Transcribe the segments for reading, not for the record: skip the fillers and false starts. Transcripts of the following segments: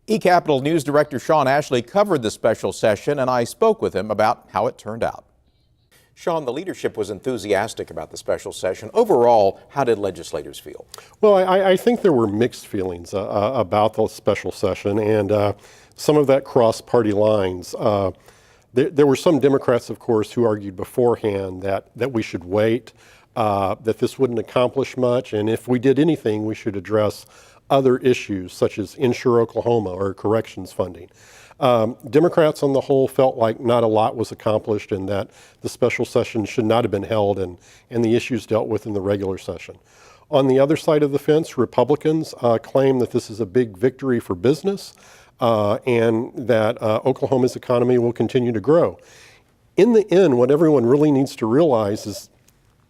eCapitol News Director Shawn Ashley covered the special session, and I spoke with him about how it turned out. Shawn, the leadership was enthusiastic about the special session. Overall, how did legislators feel? Well, I think there were mixed feelings about the special session, and some of that crossed party lines. There were some Democrats, of course, who argued beforehand that we should wait, that this wouldn't accomplish much, and if we did anything, we should address other issues such as Insure Oklahoma or corrections funding. Democrats on the whole felt like not a lot was accomplished and that the special session should not have been held and the issues dealt with in the regular session. On the other side of the fence, Republicans claim that this is a big victory for business and that Oklahoma's economy will continue to grow. In the end, what everyone really needs to realize is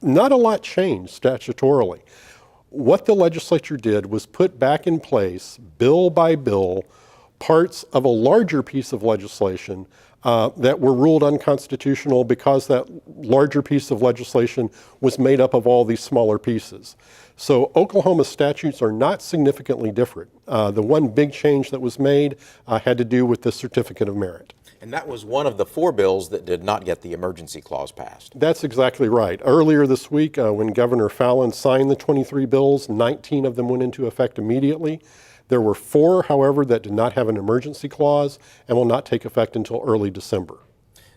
not a lot changed statutorily. What the legislature did was put back in place, bill by bill, parts of a larger piece of legislation that were ruled unconstitutional because that larger piece of legislation was made up of all these smaller pieces. So Oklahoma statutes are not significantly different. The one big change that was made had to do with the certificate of merit. And that was one of the 4 bills that did not get the emergency clause passed. That's exactly right. Earlier this week, when Governor Fallin signed the 23 bills, 19 of them went into effect immediately. There were 4, however, that did not have an emergency clause and will not take effect until early December.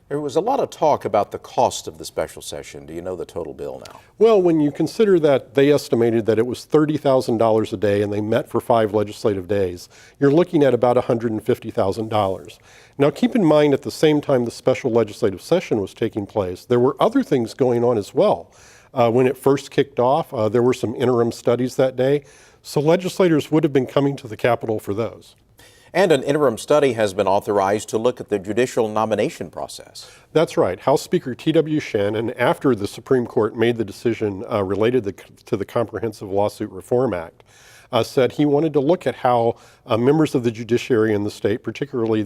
There was a lot of talk about the cost of the special session. Do you know the total bill now? Well, when you consider that they estimated that it was $30,000 a day and they met for 5 legislative days, you're looking at about $150,000. Now, keep in mind at the same time the special legislative session was taking place, there were other things going on as well. When it first kicked off, there were some interim studies that day, so legislators would have been coming to the Capitol for those. And an interim study has been authorized to look at the judicial nomination process. That's right. House Speaker T.W. Shannon, after the Supreme Court made the decision related to the Comprehensive Lawsuit Reform Act, said he wanted to look at how members of the judiciary in the state, particularly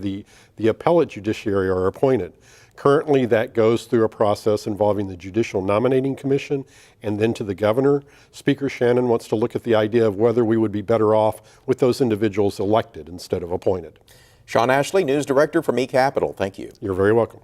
the appellate judiciary, are appointed. Currently, that goes through a process involving the Judicial Nominating Commission and then to the governor. Speaker Shannon wants to look at the idea of whether we would be better off with those individuals elected instead of appointed. Shawn Ashley, News Director from eCapitol. Thank you. You're very welcome.